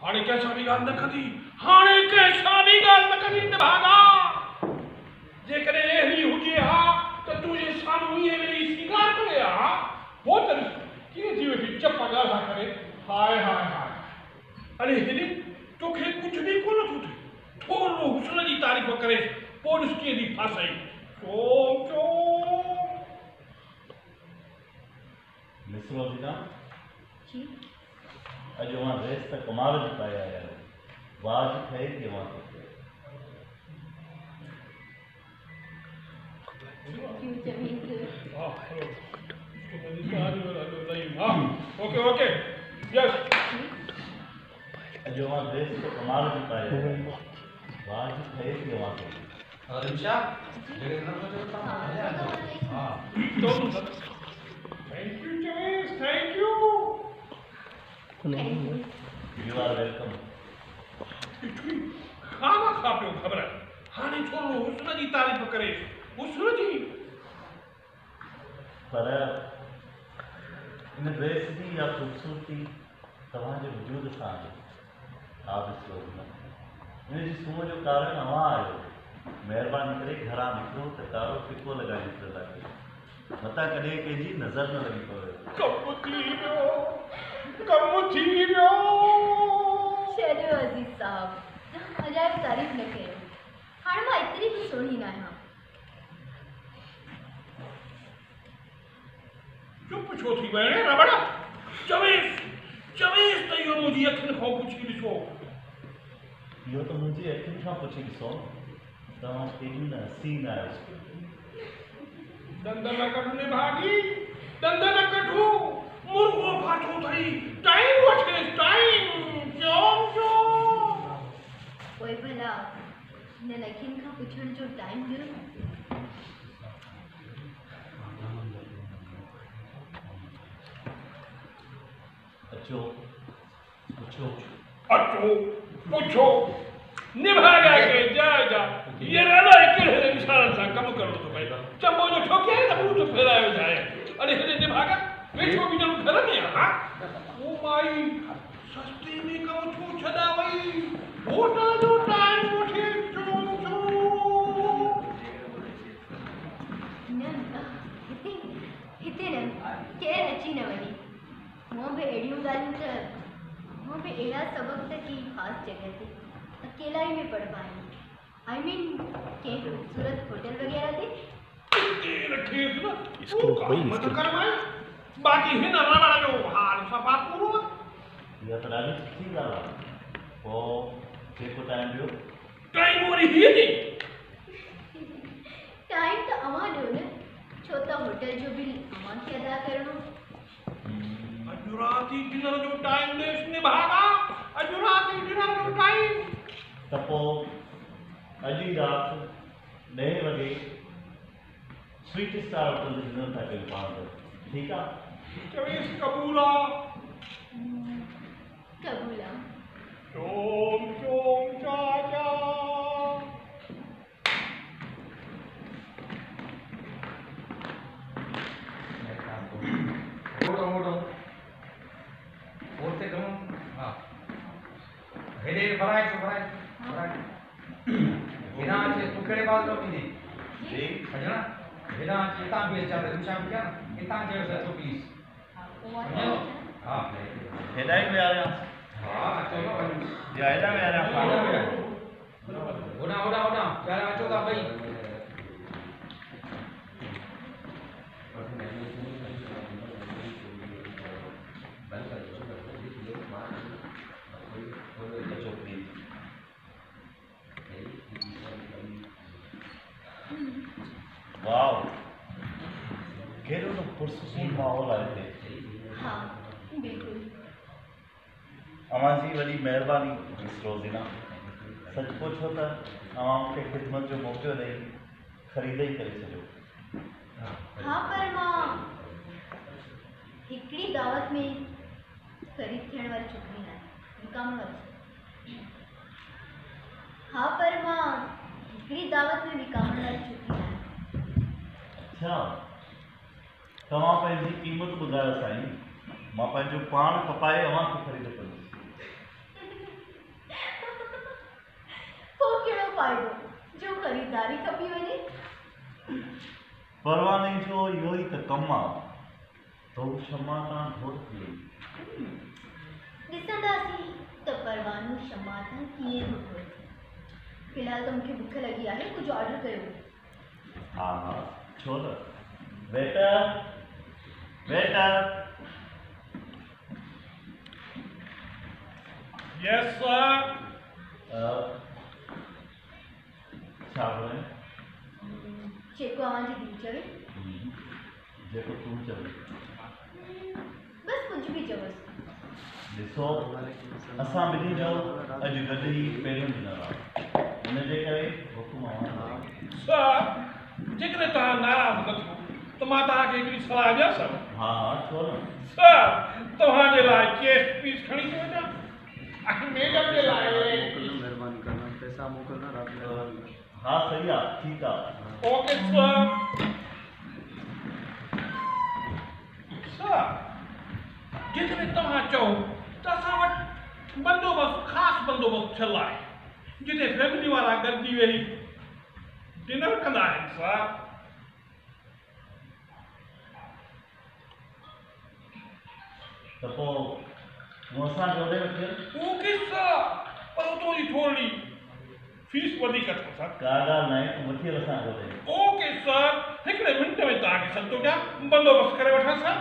हाणे कैसा भी गाल न कंदी हाणे कैसा भी गाल न कंदी निभागा जेकॾहिं अहिड़ी हुजे हा त तुंहिंजे साम्हूं ईअं वेही सिंगार करे हा हो त कीअं थी वेठी चप ॻाल्हा करे हाय हाय हाय अरे हेॾे तोखे कुझु बि कोन थो थिए थोरो हुस्न जी तारीफ़ करे पोइ ॾिस कीअं थी फासाई चोम चोम मिस रोज़िना जी अॼु मां ड्रेस त कमाल जी पाए आया आहियो वाह जी ठहे थी मां ओके ओके यस अॼु मां ड्रेस त कमाल जी पाए आया आहियो वाह जी ठहे थी मां रिमशा जगह न सोचो था हां thank you Jayesh thank you you are welcome खामा खा पियो ख़बर हाणे थोरो हुस्न जी तारीफ़ करे हुस्न जी पर इन ड्रेस जी या ख़ूबसूरती तव्हांजे वजूद सां आहे आप रोज़िना इन जी सूंहं जो कारण अव्हां आहियो महिरबानी करे घरां निकिरो त कारो फिको लॻाए निकिरंदा कयो मतां कॾहिं कंहिंजी नज़र न लॻी पवे कमु थी वियो चलो अज़ीज़ साहब अजायब तारीफ़ न कयो हाणे मां एतिरी बि सुहिणी न आहियां चुप छो थी वञे रबड़ चवेस त इहो मुंहिंजी अखियुनि खां पुछी ॾिसो इहो त मुंहिंजी अखियुनि खां पुछी ॾिसो तव्हां केॾी न हसी न आहियो दंद न कढ निभागी दंद न कढो मुर्गो फाटो अथई टाइम वठे टाइम चोम चोम पोइ भला हिननि अखियुनि खां पुछण जो टाइम ॾियो न अचो पुछो निभागा के जा ये रहना कहिड़े इशारनि सां कमु करणो थो पए चंबो जो ठोके त बूट फेरायो जाए अरे हेॾे निभागा वेठो बि ॼणो घर में आहे ओ माई सस्ती में कमु छो छॾा वई होटल जो टाइम वठे चोम चोम न हिते न केरु अची न वञे मूं बि अहिड़ियूं ॻाल्हियूं त मूं बि अहिड़ा सबक़ त की ख़ासि जॻह ते अकेला ही में पढ़बा आहिनि आई मीन कंहिं खूबसूरत होटल वग़ैरह ते रखेस न इसको कोई मत करवाए बाकी हिन रबड़ जो हाल सफ़ा पूरो इहा त ॾाढी सुठी ॻाल्हि आहे पोइ जेको टाइम ॾियो टाइम वरी हीअ ॾे टाइम त अव्हां ॾियो न छो त होटल जो बिल अव्हांखे अदा करणो अॼु राति डिनर जो टाइम ॾेस निभागा अॼु राति डिनर जो टाइम त पोइ अॼु ई राति 10 वॻे स्वीट स्टार होटल में डिनर था कयूं पाण ठीकु आहे चवेस कबूल आहे कबूल आहे चोम चोम चाचा बोलते कम हां हेडे भराए बिना चे तू केड़े बात रो पीने जी समझना बिना चेता भी चल रिमशा क्या इतना जे तो प्लीज हां हेडाई में आ रहा हां चलो या हेडा में आ रहा होना चल अचो ता भाई वाओ केड़ो तो पुरसकून माहौल आहे हाँ बिल्कुल अवां जी वॾी महिरबानी मिस रोज़िना सच पुछो त अवां मूंखे ख़िदमत जो मौक़ो ॾेई ख़रीदारी करे छॾियो हाँ पर मां हिकिड़ी दावत में ख़रीद थियण वारी छोकिरी न विकामण वारी हाँ पर मां हिकिड़ी दावत में विकामण वारी छोकिरी न अच्छा तव्हां पंहिंजी क़ीमत ॿुधायो साईं मां पंहिंजो पाण कपाए अवां खे ख़रीद कंदुसि फ़ाइदो जो ख़रीदारी खपी वञे। परवाने जो इहो ई त कमु आहे तो क्षमा तां घोट थी वई। ॾिसंदासीं त परवानो क्षमा तां कीअं थो थिए। फ़िलहाल तो मूंखे बुख लगी आहे, कुछ ऑर्डर कयो। हाँ हाँ छो न। Waiter waiter. Yes sir. छा घुराए? जेको अव्हांजी दिलि चवे। जेको तूं चवे। बस कुछ भी चवोसि। ॾिसो असां ॿिन्ही जो अॼु गॾु ई पहिरियों ॾींहुं आहे, हिनजे करे हुकुम आहे। सर जेकॾहिं तव्हां नाराज़ न थियो त मां तव्हांखे हिकिड़ी सलाह ॾियां सर। हाँ हाँ छो न। सर तव्हांजे लाइ चेस्ट पीस खणी थो वञां ऐं मैडम जे लाइ मेहरबानी करना पैसा मोकिलना रात में। हाँ सही आहे ठीकु आहे। Okay sir. सर जेकॾहिं तव्हां चओ त असां वटि बंदोबस्तु ख़ासि बंदोबस्तु थियलु आहे जिते फैमिली वारा गॾिजी वेही डिनर कंदा आहिनि सर। त पोइ हूअं असां जोड़े वठे। ओके सर पर उतो जी थोरी फीस वधीक अथव सर। का ॻाल्हि न आहे तूं वठी हल असां जोड़े। ओके सर हिकिड़े मिंट में तव्हांखे सभु थो ॾियां बंदोबस्तु करे वठां सर।